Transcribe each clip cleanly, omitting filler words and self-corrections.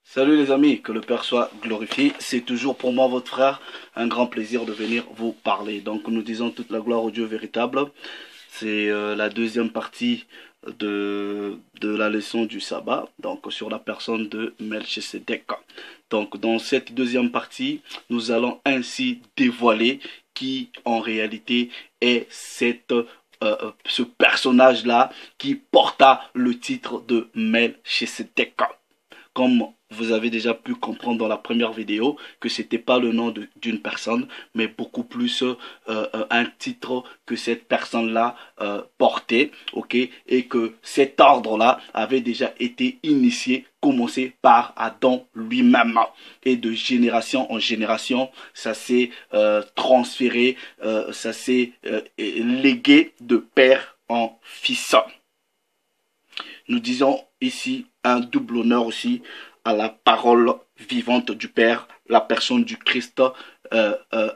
Salut les amis, que le Père soit glorifié. C'est toujours pour moi, votre frère, un grand plaisir de venir vous parler. Donc nous disons toute la gloire au Dieu véritable. C'est la deuxième partie de la leçon du sabbat, donc sur la personne de Melchisedec. Donc dans cette deuxième partie, nous allons ainsi dévoiler qui en réalité est ce personnage-là qui porta le titre de Melchisedec. Comme vous avez déjà pu comprendre dans la première vidéo que c'était pas le nom d'une personne, mais beaucoup plus un titre que cette personne-là portait, ok, et que cet ordre-là avait déjà été initié, commencé par Adam lui-même, et de génération en génération, ça s'est transféré, ça s'est légué de père en fils. Nous disons ici un double honneur aussi à la parole vivante du Père, la personne du Christ,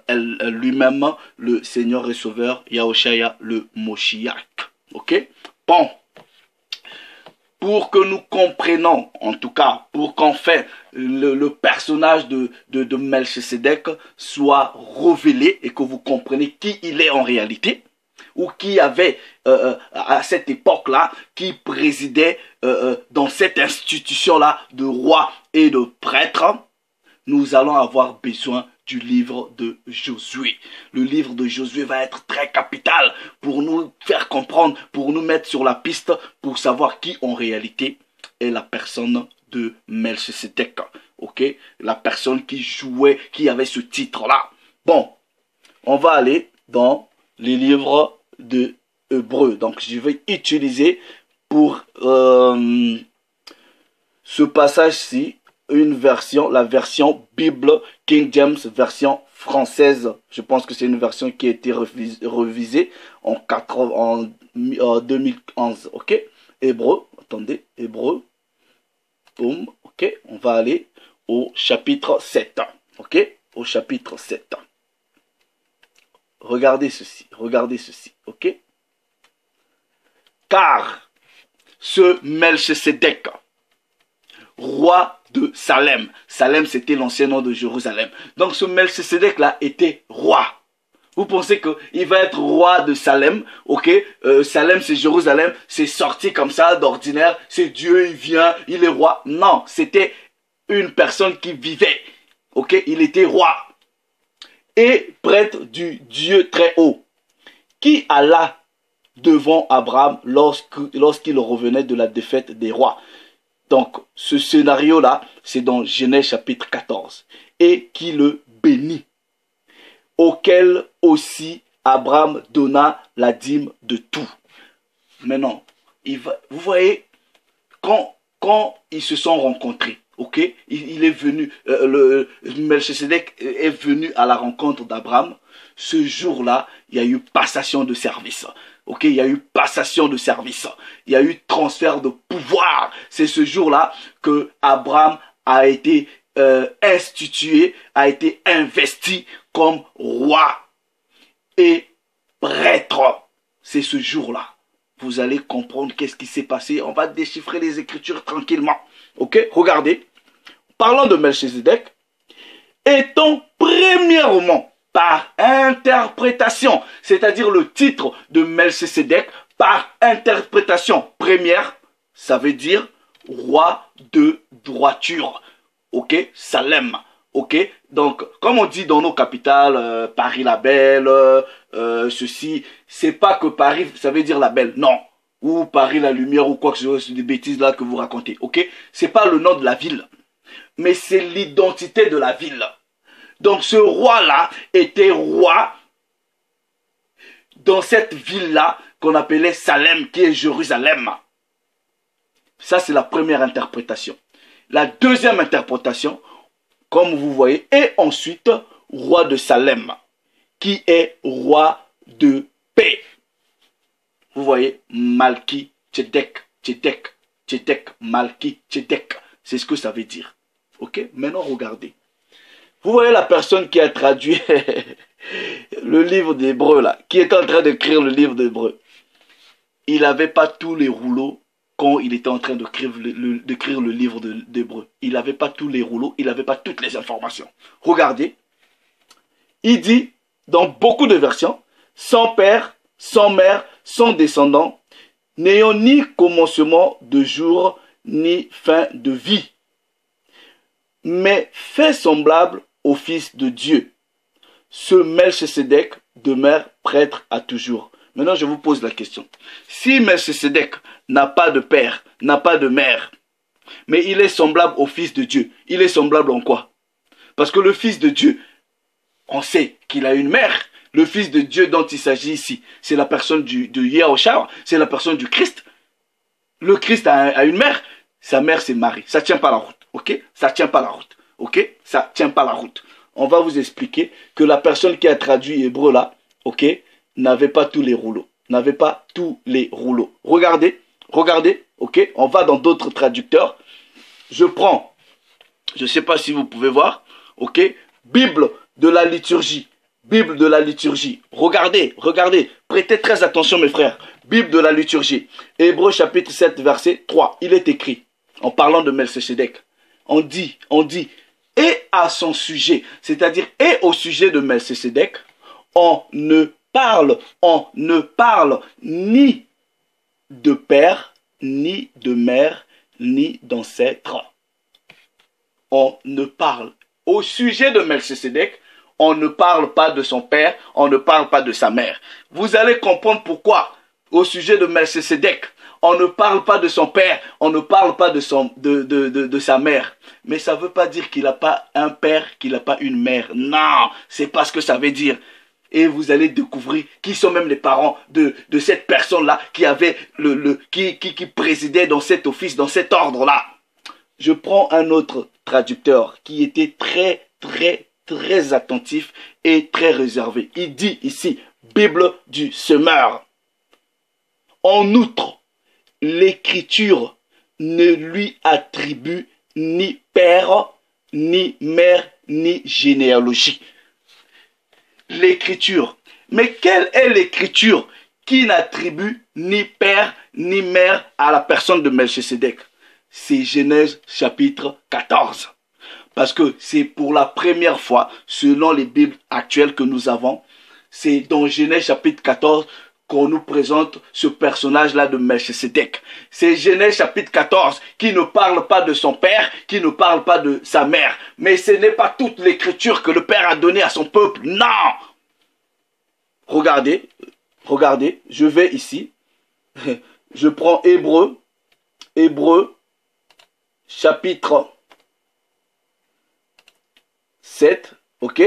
lui-même, le Seigneur et Sauveur, Yahushua le Moshiach. Ok? Bon. Pour que nous comprenions, en tout cas, pour qu'enfin le personnage de Melchisedec soit révélé et que vous compreniez qui il est en réalité, ou qui avait à cette époque-là, qui présidait dans cette institution-là de roi et de prêtre, nous allons avoir besoin du livre de Josué. Le livre de Josué va être très capital pour nous faire comprendre, pour nous mettre sur la piste, pour savoir qui en réalité est la personne de Melchisedec. Ok? La personne qui jouait, qui avait ce titre-là. Bon, on va aller dans les livres de Hébreu. Donc, je vais utiliser pour ce passage-ci une version, la version Bible King James, version française. Je pense que c'est une version qui a été revisée en 2011. Ok? Hébreu, attendez, Hébreu. Boum, ok? On va aller au chapitre 7. Ok? Au chapitre 7. Regardez ceci, ok? Car ce Melchisedec, roi de Salem, Salem c'était l'ancien nom de Jérusalem. Donc ce Melchisedec là était roi. Vous pensez qu'il va être roi de Salem, ok? Salem c'est Jérusalem, c'est sorti comme ça d'ordinaire, c'est Dieu, il vient, il est roi. Non, c'était une personne qui vivait, ok? Il était roi. Et prêtre du Dieu très haut, qui alla devant Abraham lorsqu'il revenait de la défaite des rois. Donc, ce scénario-là, c'est dans Genèse chapitre 14. Et qui le bénit, auquel aussi Abraham donna la dîme de tout. Maintenant, vous voyez, quand ils se sont rencontrés, ok, il est venu, Melchisedec est venu à la rencontre d'Abraham. Ce jour-là, il y a eu passation de service. Ok, il y a eu passation de service. Il y a eu transfert de pouvoir. C'est ce jour-là que Abraham a été institué, a été investi comme roi et prêtre. C'est ce jour-là. Vous allez comprendre qu'est-ce qui s'est passé. On va déchiffrer les Écritures tranquillement. Ok, regardez. Parlons de Melchisedec. Étant premièrement par interprétation, c'est-à-dire le titre de Melchisedec par interprétation première, ça veut dire roi de droiture. Ok, Salem. Ok, donc comme on dit dans nos capitales, Paris la belle, ceci, c'est pas que Paris, ça veut dire la belle, non. Ou Paris la lumière ou quoi que ce soit, c'est des bêtises là que vous racontez. Ok, c'est pas le nom de la ville, mais c'est l'identité de la ville. Donc ce roi-là était roi dans cette ville-là qu'on appelait Salem, qui est Jérusalem. Ça, c'est la première interprétation. La deuxième interprétation, comme vous voyez, est ensuite roi de Salem, qui est roi de paix. Vous voyez, Malki Tchedek, Malki Tchedek. C'est ce que ça veut dire. Ok, maintenant regardez. Vous voyez la personne qui a traduit le livre d'Hébreu là, qui est en train d'écrire le livre d'Hébreu. Il n'avait pas tous les rouleaux quand il était en train d'écrire le livre d'Hébreu. Il n'avait pas tous les rouleaux, il n'avait pas toutes les informations. Regardez, il dit dans beaucoup de versions, sans père, sans mère, sans descendant, n'ayant ni commencement de jour, ni fin de vie, mais fait semblable au Fils de Dieu. Ce Melchisédek demeure prêtre à toujours. Maintenant, je vous pose la question. Si Melchisédek n'a pas de père, n'a pas de mère, mais il est semblable au Fils de Dieu, il est semblable en quoi? Parce que le Fils de Dieu, on sait qu'il a une mère. Le Fils de Dieu dont il s'agit ici, c'est la personne de Yahushua, c'est la personne du Christ. Le Christ a une mère, sa mère c'est Marie. Ça ne tient pas la route, ok? Ça ne tient pas la route, ok? Ça ne tient pas la route. On va vous expliquer que la personne qui a traduit hébreu là, ok, n'avait pas tous les rouleaux. N'avait pas tous les rouleaux. Regardez, regardez, ok? On va dans d'autres traducteurs. Je prends, je ne sais pas si vous pouvez voir, ok? Bible de la liturgie. Bible de la liturgie. Regardez, regardez. Prêtez très attention mes frères. Bible de la liturgie. Hébreux chapitre 7 verset 3. Il est écrit, en parlant de Melchisédek. On dit, et à son sujet, c'est-à-dire et au sujet de Melchisédek, on ne parle ni de père, ni de mère, ni d'ancêtre. On ne parle. Au sujet de Melchisédek, on ne parle pas de son père, on ne parle pas de sa mère. Vous allez comprendre pourquoi, au sujet de Melchisédek, on ne parle pas de son père, on ne parle pas de sa mère. Mais ça ne veut pas dire qu'il n'a pas un père, qu'il n'a pas une mère. Non, c'est pas ce que ça veut dire. Et vous allez découvrir qui sont même les parents de cette personne-là qui avait qui présidait dans cet office, dans cet ordre-là. Je prends un autre traducteur qui était très attentif et très réservé. Il dit ici, Bible du semeur. En outre, l'Écriture ne lui attribue ni père, ni mère, ni généalogie. L'Écriture. Mais quelle est l'Écriture qui n'attribue ni père, ni mère à la personne de Melchisédek? C'est Genèse chapitre 14. Parce que c'est pour la première fois, selon les Bibles actuelles que nous avons, c'est dans Genèse chapitre 14 qu'on nous présente ce personnage-là de Melchisédek. C'est Genèse chapitre 14 qui ne parle pas de son père, qui ne parle pas de sa mère. Mais ce n'est pas toute l'écriture que le Père a donnée à son peuple. Non! Regardez, regardez, je vais ici. Je prends Hébreu chapitre 7, ok?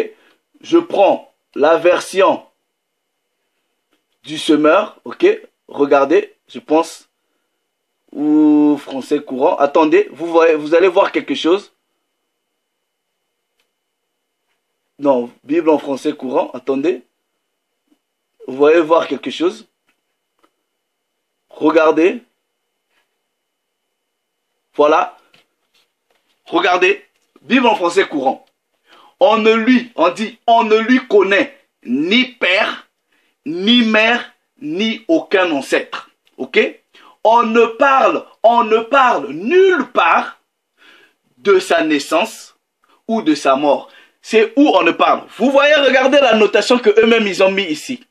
Je prends la version du semeur, ok? Regardez, je pense, ou français courant. Attendez, vous allez voir quelque chose. Non, Bible en français courant, attendez. Vous allez voir quelque chose. Regardez. Voilà. Regardez, Bible en français courant. On ne lui connaît ni père, ni mère, ni aucun ancêtre. Ok? On ne parle nulle part de sa naissance ou de sa mort. C'est où on ne parle. Vous voyez, regardez la notation que eux-mêmes ils ont mis ici.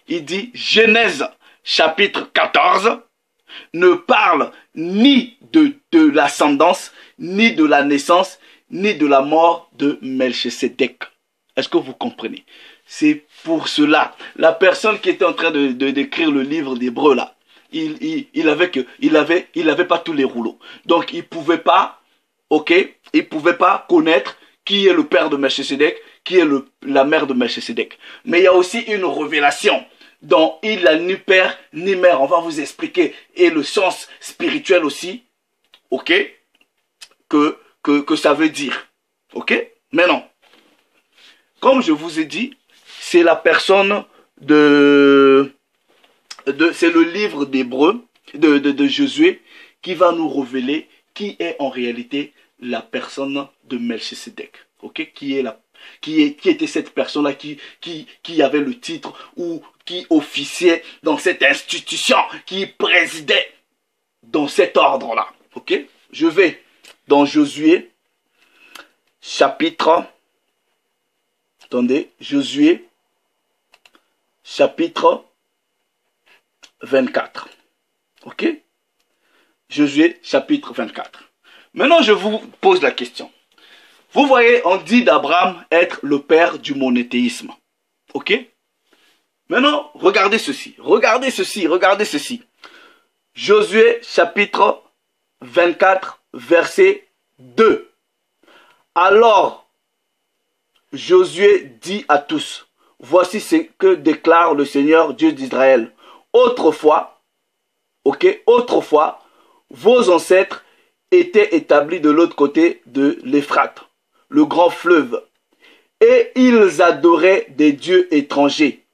Il dit Genèse chapitre 14 ne parle ni de l'ascendance, ni de la naissance, ni de la mort de Melchisédek. Est-ce que vous comprenez? C'est pour cela, la personne qui était en train d'écrire le livre d'Hébreu là, il avait pas tous les rouleaux. Donc il pouvait pas, ok, il pouvait pas connaître qui est le père de Melchisédek, qui est la mère de Melchisédek. Mais il y a aussi une révélation dont il n'a ni père ni mère. On va vous expliquer. Et le sens spirituel aussi, ok, que ça veut dire. Ok? Maintenant, comme je vous ai dit, c'est la personne c'est le livre d'Hébreu, de Josué, qui va nous révéler qui est en réalité la personne de Melchisédek. Ok? Qui était cette personne-là qui avait le titre ou qui officiait dans cette institution, qui présidait. dans cet ordre-là. Ok? Je vais dans Josué, chapitre... Attendez, Josué, chapitre 24. Ok? Josué, chapitre 24. Maintenant, je vous pose la question. Vous voyez, on dit d'Abraham être le père du monothéisme. Ok? Maintenant, regardez ceci. Regardez ceci. Regardez ceci. Josué, chapitre 24, verset 2. Alors, Josué dit à tous, voici ce que déclare le Seigneur Dieu d'Israël. Autrefois, ok, autrefois, vos ancêtres étaient établis de l'autre côté de l'Euphrate, le grand fleuve, et ils adoraient des dieux étrangers.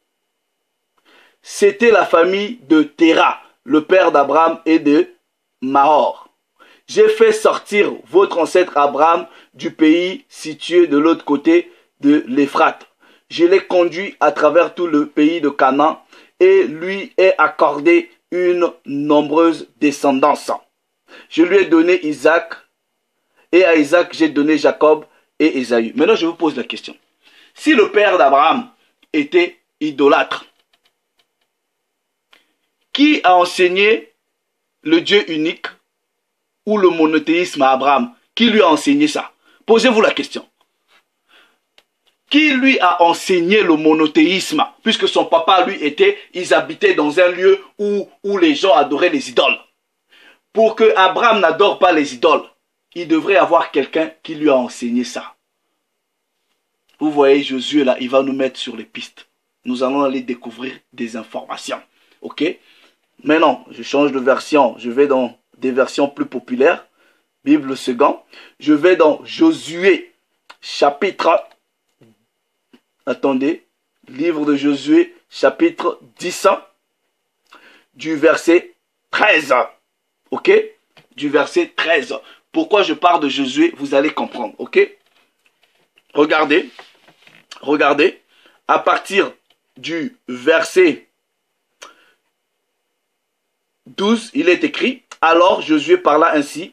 C'était la famille de Téra, le père d'Abraham et de Nahor. J'ai fait sortir votre ancêtre Abraham du pays situé de l'autre côté de l'Euphrate. Je l'ai conduit à travers tout le pays de Canaan et lui ai accordé une nombreuse descendance. Je lui ai donné Isaac et à Isaac j'ai donné Jacob et Ésaü. Maintenant je vous pose la question. Si le père d'Abraham était idolâtre, qui a enseigné le Dieu unique ou le monothéisme à Abraham? Qui lui a enseigné ça? Posez-vous la question. Qui lui a enseigné le monothéisme? Puisque son papa, lui, ils habitaient dans un lieu où les gens adoraient les idoles. Pour que Abraham n'adore pas les idoles, il devrait avoir quelqu'un qui lui a enseigné ça. Vous voyez, Josué, là, il va nous mettre sur les pistes. Nous allons aller découvrir des informations. Ok? Maintenant, je change de version. Je vais dans des versions plus populaires. Bible second. Je vais dans Josué, chapitre... Attendez. Livre de Josué, chapitre 10, du verset 13. Ok? Du verset 13. Pourquoi je parle de Josué, vous allez comprendre. Ok? Regardez. Regardez. À partir du verset 12, il est écrit, alors Josué parla ainsi.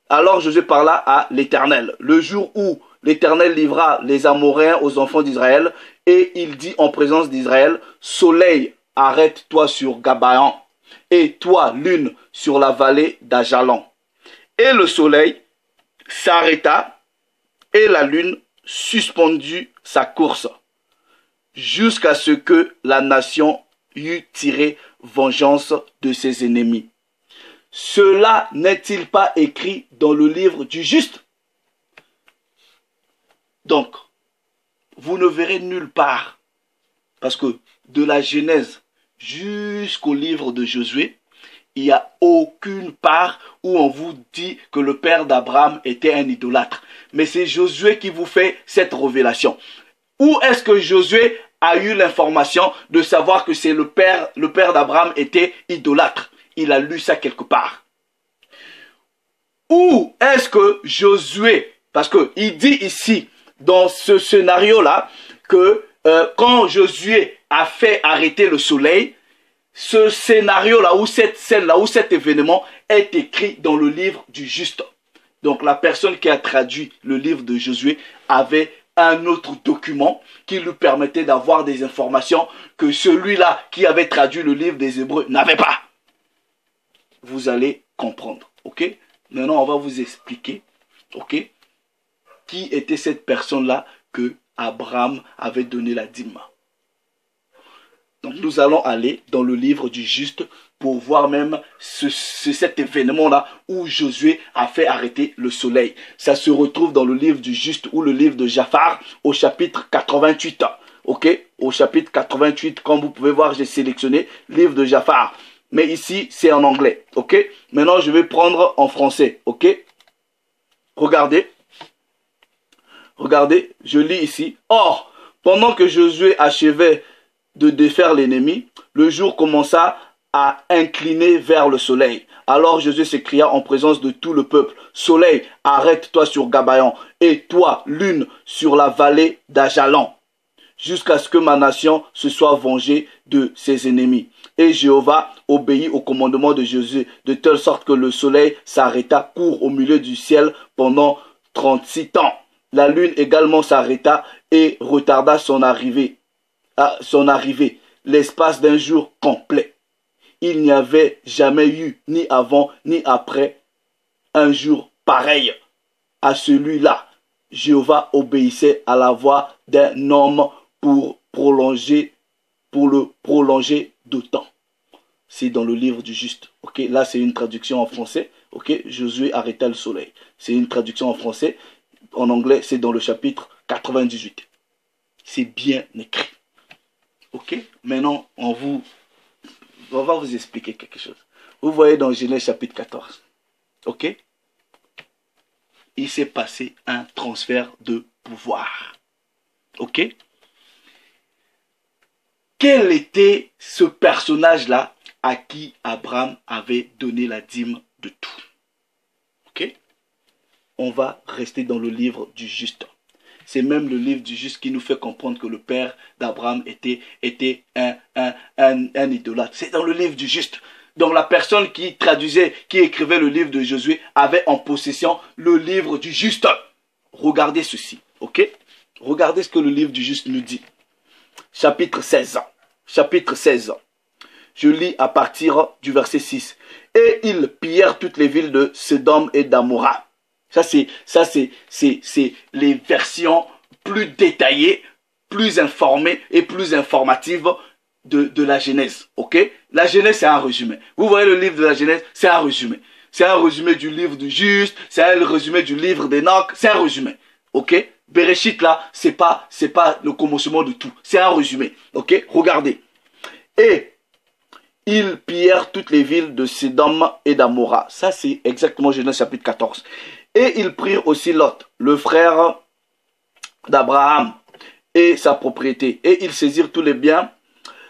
Alors Josué parla à l'Éternel. Le jour où l'Éternel livra les Amoréens aux enfants d'Israël, et il dit en présence d'Israël, soleil, arrête-toi sur Gabaon, et toi, lune, sur la vallée d'Ajalon. Et le soleil s'arrêta, et la lune suspendit sa course, jusqu'à ce que la nation eût tiré vengeance de ses ennemis. Cela n'est-il pas écrit dans le livre du juste? Donc, vous ne verrez nulle part, parce que de la Genèse jusqu'au livre de Josué, il n'y a aucune part où on vous dit que le père d'Abraham était un idolâtre. Mais c'est Josué qui vous fait cette révélation. Où est-ce que Josué a eu l'information de savoir que c'est le père d'Abraham était idolâtre? Il a lu ça quelque part. Où est-ce que Josué, parce qu'il dit ici, dans ce scénario-là, que quand Josué a fait arrêter le soleil, ce scénario-là, ou cette scène-là, ou cet événement est écrit dans le livre du juste. Donc la personne qui a traduit le livre de Josué avait un autre document qui lui permettait d'avoir des informations que celui-là qui avait traduit le livre des Hébreux n'avait pas. Vous allez comprendre, ok? Maintenant, on va vous expliquer, ok? Qui était cette personne-là que Abraham avait donné la dîme. Donc nous allons aller dans le livre du juste pour voir même cet événement-là où Josué a fait arrêter le soleil. Ça se retrouve dans le livre du juste ou le livre de Japhar au chapitre 88. Ok? Au chapitre 88, comme vous pouvez voir, j'ai sélectionné livre de Japhar. Mais ici, c'est en anglais. Ok? Maintenant, je vais prendre en français. Ok? Regardez. Regardez, je lis ici. Or, pendant que Josué achevait de défaire l'ennemi, le jour commença à incliner vers le soleil. Alors Josué s'écria en présence de tout le peuple, soleil, arrête-toi sur Gabaon, et toi, lune, sur la vallée d'Ajalon, jusqu'à ce que ma nation se soit vengée de ses ennemis. Et Jéhovah obéit au commandement de Josué, de telle sorte que le soleil s'arrêta court au milieu du ciel pendant 36 ans. La lune également s'arrêta et retarda son arrivée, l'espace d'un jour complet. Il n'y avait jamais eu, ni avant ni après, un jour pareil à celui-là. Jéhovah obéissait à la voix d'un homme pour le prolonger d'autant. C'est dans le livre du juste. Ok, là c'est une traduction en français. Ok, Josué arrêta le soleil. C'est une traduction en français. En anglais, c'est dans le chapitre 98. C'est bien écrit. Ok, maintenant on va vous expliquer quelque chose. Vous voyez dans Genèse chapitre 14. Ok, il s'est passé un transfert de pouvoir. Ok, quel était ce personnage-là à qui Abraham avait donné la dîme de tout? Ok, on va rester dans le livre du juste. C'est même le livre du juste qui nous fait comprendre que le père d'Abraham était un idolâtre. C'est dans le livre du juste. Donc la personne qui traduisait, qui écrivait le livre de Josué avait en possession le livre du juste. Regardez ceci, ok? Regardez ce que le livre du juste nous dit. Chapitre 16. Chapitre 16. Je lis à partir du verset 6. Et ils pillèrent toutes les villes de Sodome et d'Amora. Ça, c'est les versions plus détaillées, plus informées et plus informatives de la Genèse. Ok? La Genèse, c'est un résumé. Vous voyez le livre de la Genèse, c'est un résumé. C'est un résumé du livre du juste, c'est un résumé du livre d'Enoch, c'est un résumé. Ok? Bereshit, là, c'est pas le commencement de tout. C'est un résumé. Ok? Regardez. Et ils pillèrent toutes les villes de Sodome et d'Amora. Ça, c'est exactement Genèse chapitre 14. Et ils prirent aussi Lot, le frère d'Abraham, et sa propriété. Et ils saisirent tous les biens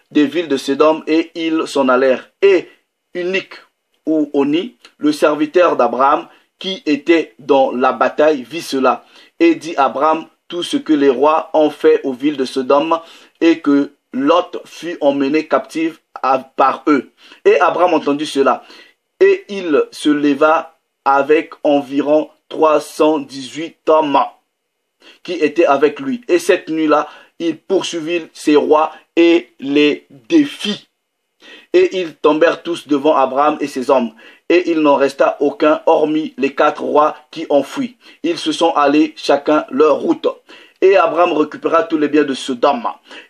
des villes de Sodome et ils s'en allèrent. Et Unique ou Oni, le serviteur d'Abraham, qui était dans la bataille, vit cela. Et dit à Abraham tout ce que les rois ont fait aux villes de Sodome et que Lot fut emmené captif par eux. Et Abraham entendit cela. Et il se leva avec environ 318 hommes qui étaient avec lui. Et cette nuit-là, il poursuivit ces rois et les défit. Et ils tombèrent tous devant Abraham et ses hommes. Et il n'en resta aucun, hormis les 4 rois qui ont fui. Ils se sont allés chacun leur route. Et Abraham récupéra tous les biens de Sodome.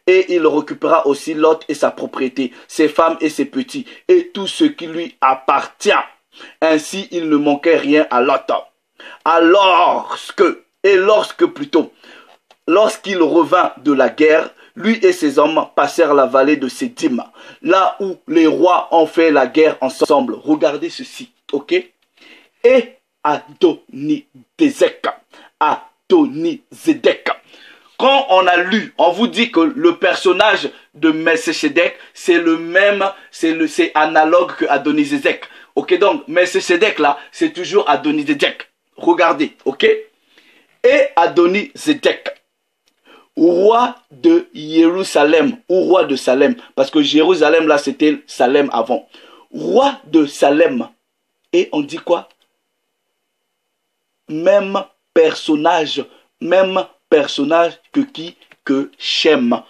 Et il récupéra aussi Lot et sa propriété, ses femmes et ses petits, et tout ce qui lui appartient. Ainsi, il ne manquait rien à Lot. Lorsqu'il revint de la guerre, lui et ses hommes passèrent la vallée de Sédim, là où les rois ont fait la guerre ensemble. Regardez ceci, ok? Et Adonizedek. Quand on a lu, on vous dit que le personnage de Melchisedec, c'est le même, c'est analogue que Adonizedek. Ok, donc Melchisedec là, c'est toujours Adonizedek. Regardez, ok? Et Adonizedek, roi de Jérusalem, ou roi de Salem, parce que Jérusalem là, c'était Salem avant. Roi de Salem. Et on dit quoi? Même personnage que qui? Que Shem,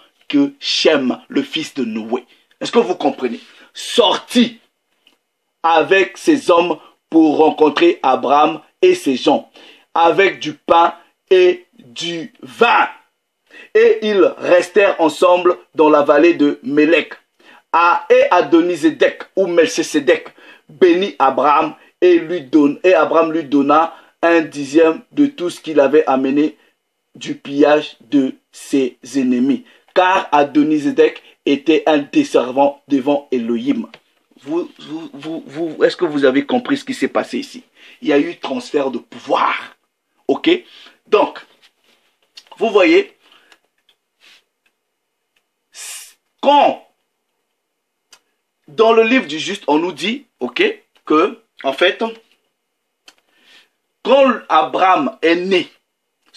le fils de Noé. Est-ce que vous comprenez? Sorti avec ses hommes pour rencontrer Abraham et ses gens, avec du pain et du vin. Et ils restèrent ensemble dans la vallée de Mélec. Et Adonizedek ou Melchisedec bénit Abraham et Abraham lui donna un dixième de tout ce qu'il avait amené du pillage de ses ennemis. Car Adonizedek était un desservant devant Elohim. Est-ce que vous avez compris ce qui s'est passé ici? Il y a eu transfert de pouvoir. Ok? Donc, vous voyez, quand dans le livre du juste, on nous dit, ok, que, en fait, quand Abraham est né,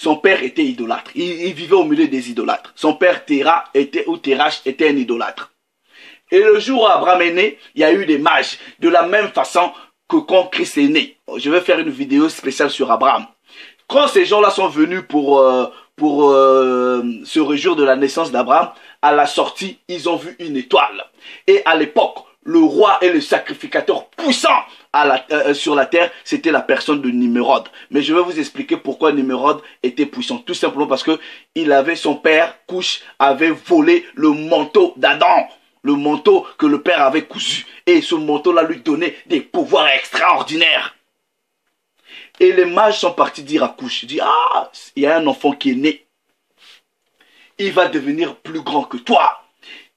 son père était idolâtre. Il vivait au milieu des idolâtres. Son père Terach était un idolâtre. Et le jour où Abraham est né, il y a eu des mages. De la même façon que quand Christ est né. Je vais faire une vidéo spéciale sur Abraham. Quand ces gens-là sont venus pour se réjouir de la naissance d'Abraham, à la sortie, ils ont vu une étoile. Et à l'époque, le roi et le sacrificateur puissant sur la terre, c'était la personne de Nimrod. Mais je vais vous expliquer pourquoi Nimrod était puissant. Tout simplement parce que son père, Couche, avait volé le manteau d'Adam. Le manteau que le père avait cousu. Et ce manteau-là lui donnait des pouvoirs extraordinaires. Et les mages sont partis dire à Couche, ah, il y a un enfant qui est né. Il va devenir plus grand que toi.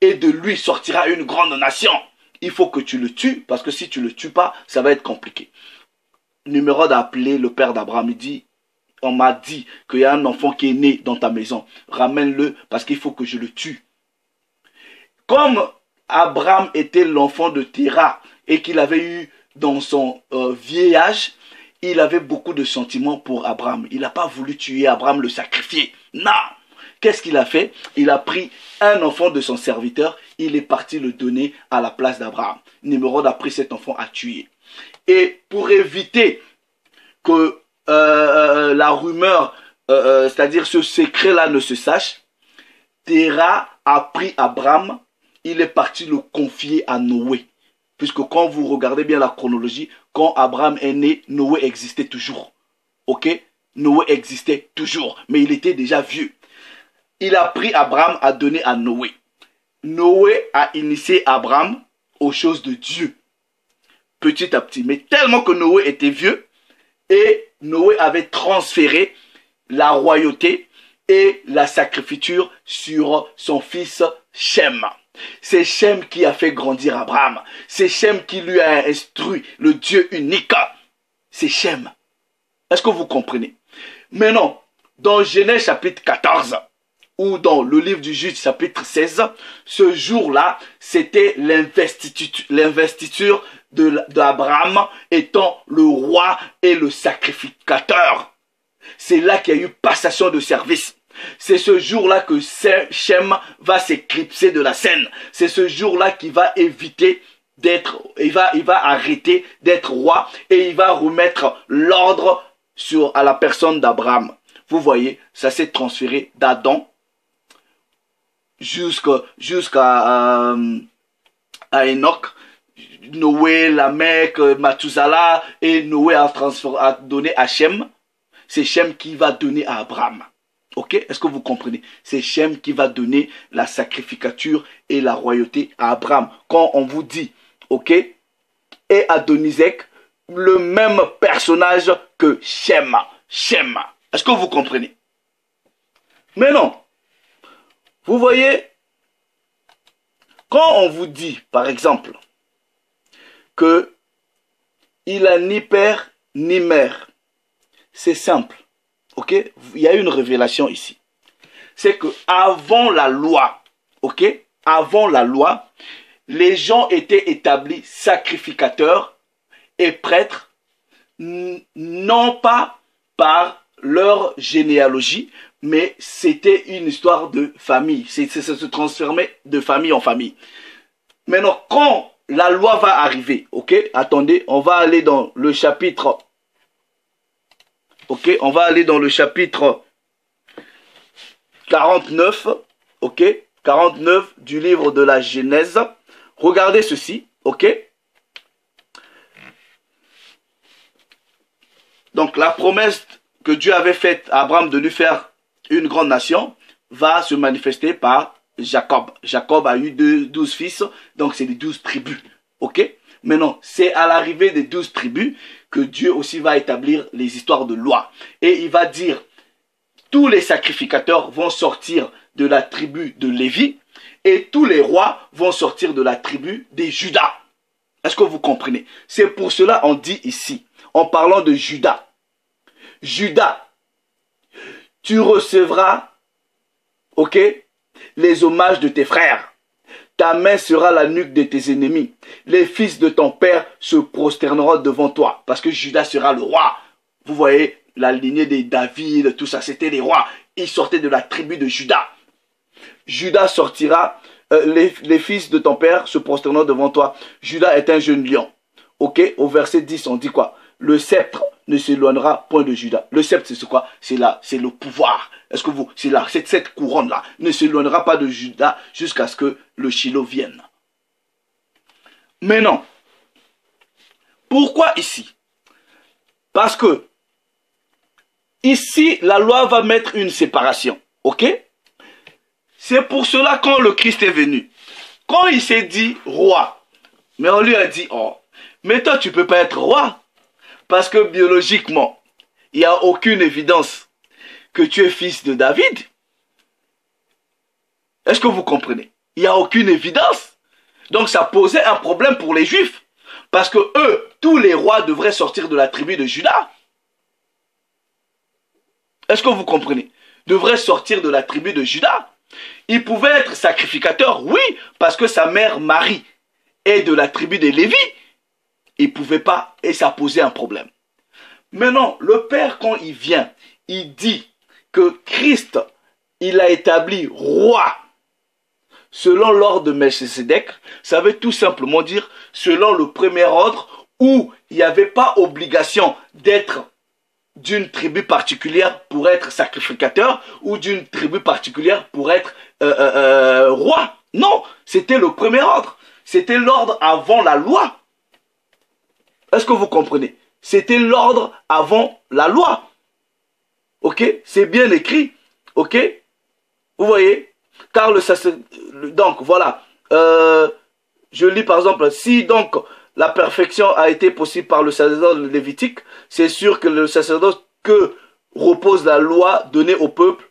Et de lui sortira une grande nation. Il faut que tu le tues, parce que si tu ne le tues pas, ça va être compliqué. Nimrod a appelé le père d'Abraham. Il dit, on m'a dit qu'il y a un enfant qui est né dans ta maison. Ramène-le, parce qu'il faut que je le tue. Comme Abraham était l'enfant de Terach et qu'il avait eu dans son vieillage, il avait beaucoup de sentiments pour Abraham. Il n'a pas voulu tuer Abraham, le sacrifier. Non. Qu'est-ce qu'il a fait? Il a pris un enfant de son serviteur, il est parti le donner à la place d'Abraham. Nimrod a pris cet enfant à tuer. Et pour éviter que la rumeur, c'est-à-dire ce secret-là ne se sache, Terach a pris Abraham, il est parti le confier à Noé. Puisque quand vous regardez bien la chronologie, quand Abraham est né, Noé existait toujours. Ok? Noé existait toujours, mais il était déjà vieux. Il a pris Abraham à donner à Noé. Noé a initié Abraham aux choses de Dieu. Petit à petit. Mais tellement que Noé était vieux, et Noé avait transféré la royauté et la sacrificature sur son fils Shem. C'est Shem qui a fait grandir Abraham. C'est Shem qui lui a instruit le Dieu unique. C'est Shem. Est-ce que vous comprenez? Maintenant, dans Genèse chapitre 14, ou dans le livre du Juge chapitre 16, ce jour-là, c'était l'investiture d'Abraham étant le roi et le sacrificateur. C'est là qu'il y a eu passation de service. C'est ce jour-là que Shem va s'éclipser de la scène. C'est ce jour-là qu'il va éviter d'être, il va arrêter d'être roi et il va remettre l'ordre à la personne d'Abraham. Vous voyez, ça s'est transféré d'Adam jusqu'à Enoch, Noé, Lamech, Mathusalem, et Noé a donné à Shem. C'est Shem qui va donner à Abraham. Ok? Est-ce que vous comprenez? C'est Shem qui va donner la sacrificature et la royauté à Abraham. Quand on vous dit, ok? Et Adonizek, le même personnage que Shem. Shem. Est-ce que vous comprenez? Mais non. Vous voyez, quand on vous dit, par exemple, que il a ni père ni mère, c'est simple. Ok? Il y a une révélation ici. C'est que avant la loi, ok? Avant la loi, les gens étaient établis sacrificateurs et prêtres, non pas par leur généalogie, mais c'était une histoire de famille. Ça se transformait de famille en famille. Maintenant, quand la loi va arriver, ok? Attendez, on va aller dans le chapitre. Ok, on va aller dans le chapitre 49, ok? 49 du livre de la Genèse. Regardez ceci, ok? Donc la promesse que Dieu avait faite à Abraham de lui faire une grande nation va se manifester par Jacob. Jacob a eu 12 fils, donc c'est les 12 tribus, ok? Maintenant, c'est à l'arrivée des 12 tribus que Dieu aussi va établir les histoires de loi. Et il va dire, tous les sacrificateurs vont sortir de la tribu de Lévi et tous les rois vont sortir de la tribu des Judas. Est-ce que vous comprenez? C'est pour cela qu'on dit ici, en parlant de Judas, Judas, tu recevras, ok, les hommages de tes frères. Ta main sera la nuque de tes ennemis. Les fils de ton père se prosterneront devant toi. Parce que Judas sera le roi. Vous voyez, la lignée des David, tout ça, c'était des rois. Ils sortaient de la tribu de Juda. Juda sortira, les fils de ton père se prosterneront devant toi. Juda est un jeune lion. Ok, au verset 10, on dit quoi? Le sceptre ne s'éloignera point de Juda. Le sceptre, c'est quoi? C'est le pouvoir. Est-ce que vous, c'est cette couronne-là ne s'éloignera pas de Juda jusqu'à ce que le Shiloh vienne. Mais non. Pourquoi ici? Parce que ici, la loi va mettre une séparation. Ok? C'est pour cela quand le Christ est venu, quand il s'est dit roi, mais on lui a dit, oh, mais toi tu ne peux pas être roi, parce que biologiquement, il n'y a aucune évidence que tu es fils de David. Est-ce que vous comprenez? Il n'y a aucune évidence. Donc ça posait un problème pour les Juifs, parce que eux, tous les rois devraient sortir de la tribu de Juda. Est-ce que vous comprenez? Devraient sortir de la tribu de Juda. Il pouvait être sacrificateur, oui, parce que sa mère Marie est de la tribu de Lévi. Il ne pouvait pas, et ça posait un problème. Maintenant, le Père, quand il vient, il dit que Christ, il a établi roi selon l'ordre de Melchisédek. Ça veut tout simplement dire selon le premier ordre où il n'y avait pas obligation d'être d'une tribu particulière pour être sacrificateur ou d'une tribu particulière pour être roi. Non, c'était le premier ordre. C'était l'ordre avant la loi. Est-ce que vous comprenez? C'était l'ordre avant la loi. Ok? C'est bien écrit. Ok? Vous voyez? Car le sacerdoce... Donc, voilà. Je lis par exemple, si donc la perfection a été possible par le sacerdoce lévitique, c'est sûr que le sacerdoce que repose la loi donnée au peuple,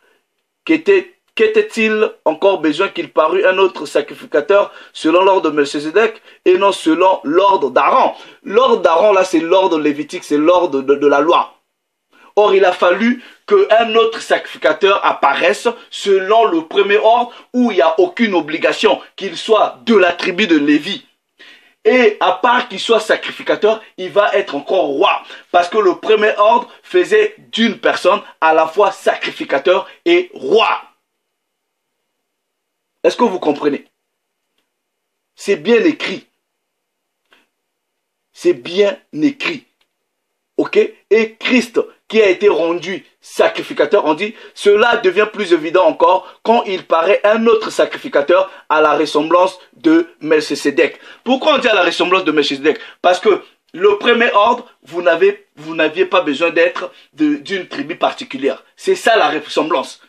qu'était-il encore besoin qu'il parût un autre sacrificateur selon l'ordre de Melchisédek et non selon l'ordre d'Aaron? L'ordre d'Aaron, là, c'est l'ordre lévitique, c'est l'ordre de la loi. Or, il a fallu qu'un autre sacrificateur apparaisse selon le premier ordre où il n'y a aucune obligation qu'il soit de la tribu de Lévi. Et à part qu'il soit sacrificateur, il va être encore roi. Parce que le premier ordre faisait d'une personne à la fois sacrificateur et roi. Est-ce que vous comprenez? C'est bien écrit. C'est bien écrit. Ok? Et Christ qui a été rendu sacrificateur, on dit, cela devient plus évident encore quand il paraît un autre sacrificateur à la ressemblance de Melchisédek. Pourquoi on dit à la ressemblance de Melchisédek? Parce que le premier ordre, vous n'aviez pas besoin d'être d'une tribu particulière. C'est ça la ressemblance.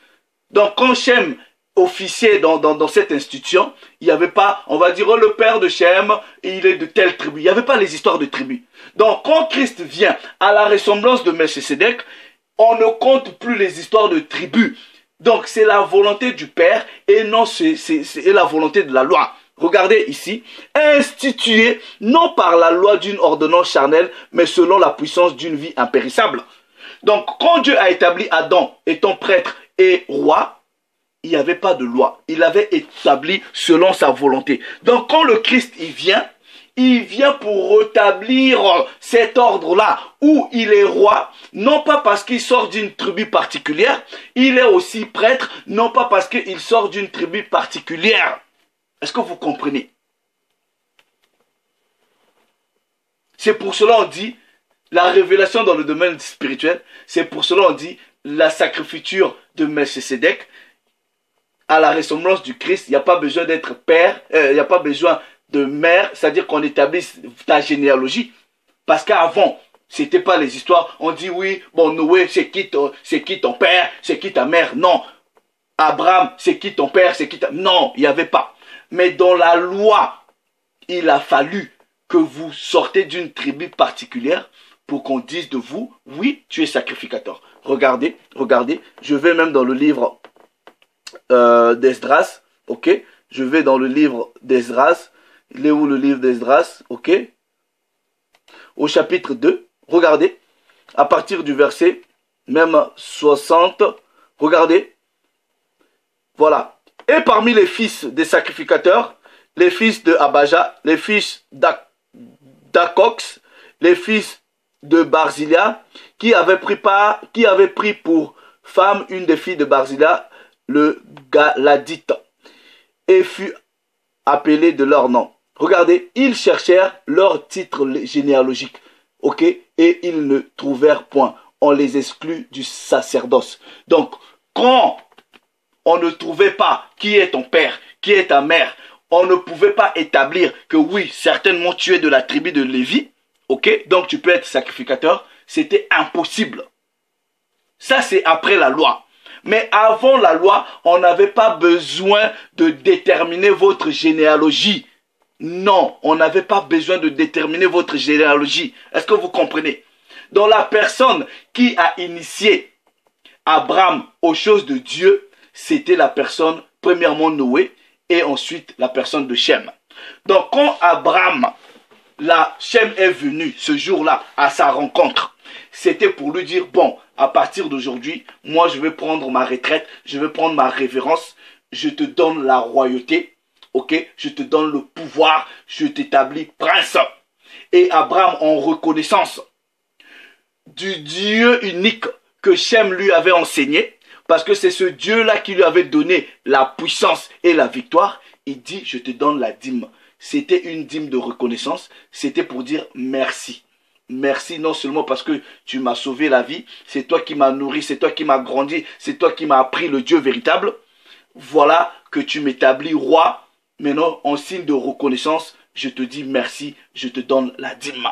Donc quand Shem officiait dans cette institution, il n'y avait pas, on va dire, oh, le père de Shem, il est de telle tribu. Il n'y avait pas les histoires de tribus. Donc quand Christ vient à la ressemblance de Melchisédek, on ne compte plus les histoires de tribus. Donc c'est la volonté du Père et non c'est la volonté de la loi. Regardez ici, institué non par la loi d'une ordonnance charnelle, mais selon la puissance d'une vie impérissable. Donc quand Dieu a établi Adam étant prêtre et roi, il n'y avait pas de loi. Il avait établi selon sa volonté. Donc quand le Christ il vient pour rétablir cet ordre-là où il est roi, non pas parce qu'il sort d'une tribu particulière, il est aussi prêtre, non pas parce qu'il sort d'une tribu particulière. Est-ce que vous comprenez? C'est pour cela on dit la révélation dans le domaine spirituel, c'est pour cela on dit la sacrifiture de Melchisédek à la ressemblance du Christ. Il n'y a pas besoin d'être père, il n'y a pas besoin de mère, c'est-à-dire qu'on établisse ta généalogie. Parce qu'avant, c'était pas les histoires, on dit oui, bon Noé, c'est qui ton père, c'est qui ta mère, non. Abraham, c'est qui ton père, c'est qui ta... Non, il n'y avait pas. Mais dans la loi, il a fallu que vous sortez d'une tribu particulière pour qu'on dise de vous, oui, tu es sacrificateur. Regardez, regardez, je vais même dans le livre d'Esdras, ok? Je vais dans le livre d'Esdras. Il est où le livre d'Esdras? Ok. Au chapitre 2, regardez, à partir du verset même 60, regardez. Voilà. Et parmi les fils des sacrificateurs, les fils de Abaja, les fils d'Acox, les fils de Barzilla, qui avait pris pour femme une des filles de Barzilla, le Galadite, et fut appelé de leur nom. Regardez, ils cherchèrent leur titre généalogique, ok, et ils ne trouvèrent point. On les exclut du sacerdoce. Donc, quand on ne trouvait pas qui est ton père, qui est ta mère, on ne pouvait pas établir que oui, certainement tu es de la tribu de Lévi, ok, donc tu peux être sacrificateur. C'était impossible. Ça, c'est après la loi. Mais avant la loi, on n'avait pas besoin de déterminer votre généalogie. Non, on n'avait pas besoin de déterminer votre généalogie. Est-ce que vous comprenez? Donc la personne qui a initié Abraham aux choses de Dieu, c'était la personne, premièrement Noé, et ensuite la personne de Shem. Donc quand Abraham, Shem est venu ce jour-là à sa rencontre, c'était pour lui dire, bon, à partir d'aujourd'hui, moi je vais prendre ma retraite, je vais prendre ma révérence, je te donne la royauté, ok, je te donne le pouvoir, je t'établis prince. Et Abraham, en reconnaissance du Dieu unique que Shem lui avait enseigné, parce que c'est ce Dieu-là qui lui avait donné la puissance et la victoire, il dit, je te donne la dîme. C'était une dîme de reconnaissance, c'était pour dire merci. Merci non seulement parce que tu m'as sauvé la vie, c'est toi qui m'as nourri, c'est toi qui m'as grandi, c'est toi qui m'as appris le Dieu véritable. Voilà que tu m'établis roi. Maintenant, en signe de reconnaissance, je te dis merci, je te donne la dîme.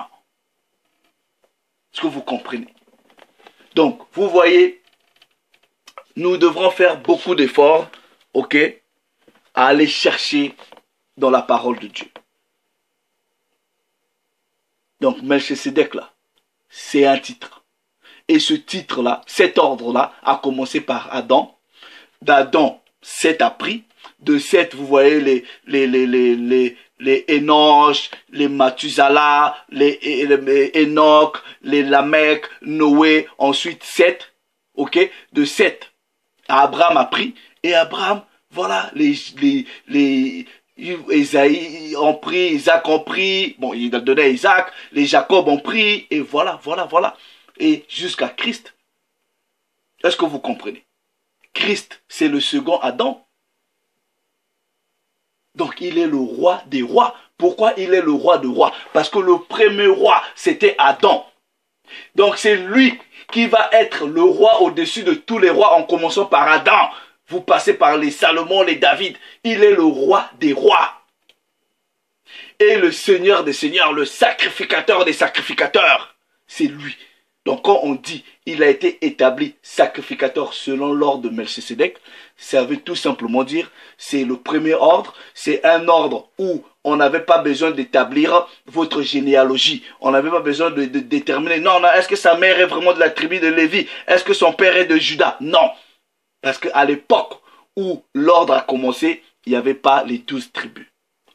Est-ce que vous comprenez? Donc, vous voyez, nous devrons faire beaucoup d'efforts, ok, à aller chercher dans la parole de Dieu. Donc, Melchisedec là, c'est un titre. Et ce titre-là, cet ordre-là, a commencé par Adam. D'Adam, Seth a pris. De Seth, vous voyez les Enoch, les Mathusalem, les Enoch, les Lamech, Noé, ensuite Seth. Ok? De Seth, Abraham a pris. Et Abraham, voilà, Isaïe ont pris, Isaac ont pris, bon, il a donné à Isaac, les Jacob ont pris, et voilà. Et jusqu'à Christ. Est-ce que vous comprenez? Christ, c'est le second Adam. Donc, il est le roi des rois. Pourquoi il est le roi des rois? Parce que le premier roi, c'était Adam. Donc, c'est lui qui va être le roi au-dessus de tous les rois, en commençant par Adam. Vous passez par les Salomon, les David. Il est le roi des rois. Et le Seigneur des seigneurs, le sacrificateur des sacrificateurs, c'est lui. Donc quand on dit il a été établi sacrificateur selon l'ordre de Melchisedec, ça veut tout simplement dire c'est le premier ordre, c'est un ordre où on n'avait pas besoin d'établir votre généalogie, on n'avait pas besoin de déterminer, non, est-ce que sa mère est vraiment de la tribu de Lévi, est-ce que son père est de Juda? Non, parce qu'à l'époque où l'ordre a commencé, il n'y avait pas les 12 tribus.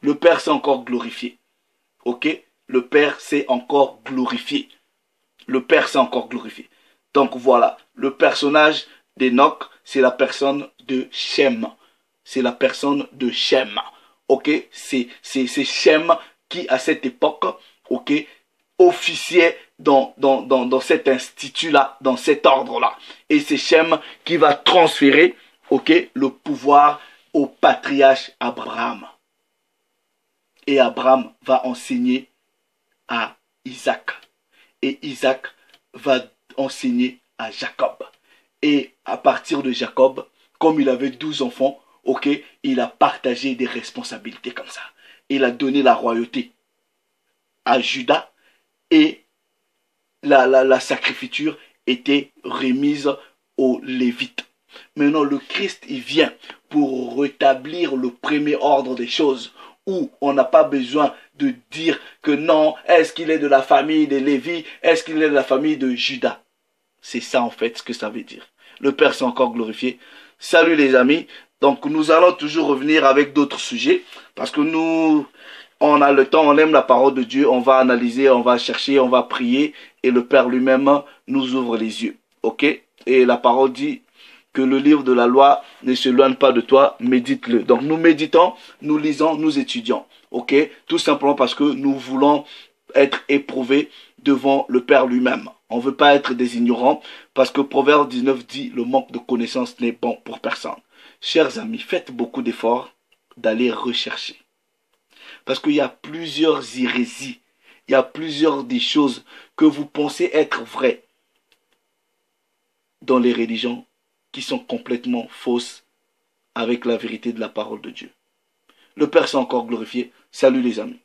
Le Père s'est encore glorifié, ok? Le Père s'est encore glorifié. Le Père s'est encore glorifié. Donc voilà, le personnage d'Enoch, c'est la personne de Shem. C'est la personne de Shem. Ok, c'est Shem qui, à cette époque, ok, officiait dans cet institut-là, dans cet ordre-là. Et c'est Shem qui va transférer, ok, le pouvoir au patriarche Abraham. Et Abraham va enseigner à Isaac. Et Isaac va enseigner à Jacob. Et à partir de Jacob, comme il avait 12 enfants, ok, il a partagé des responsabilités comme ça. Il a donné la royauté à Juda et la sacrifiture était remise aux Lévites. Maintenant, le Christ, il vient pour rétablir le premier ordre des choses, où on n'a pas besoin de dire que non, est-ce qu'il est de la famille de Lévi, est-ce qu'il est de la famille de Juda. C'est ça en fait ce que ça veut dire. Le Père s'est encore glorifié. Salut les amis. Donc nous allons toujours revenir avec d'autres sujets, parce que nous, on a le temps, on aime la parole de Dieu, on va analyser, on va chercher, on va prier, et le Père lui-même nous ouvre les yeux. Ok? Et la parole dit que le livre de la loi ne s'éloigne pas de toi, médite-le. Donc nous méditons, nous lisons, nous étudions. Ok? Tout simplement parce que nous voulons être éprouvés devant le Père lui-même. On ne veut pas être des ignorants parce que Proverbe 19 dit le manque de connaissance n'est bon pour personne. Chers amis, faites beaucoup d'efforts d'aller rechercher. Parce qu'il y a plusieurs hérésies, il y a plusieurs des choses que vous pensez être vraies dans les religions qui sont complètement fausses avec la vérité de la parole de Dieu. Le Père s'est encore glorifié. Salut les amis.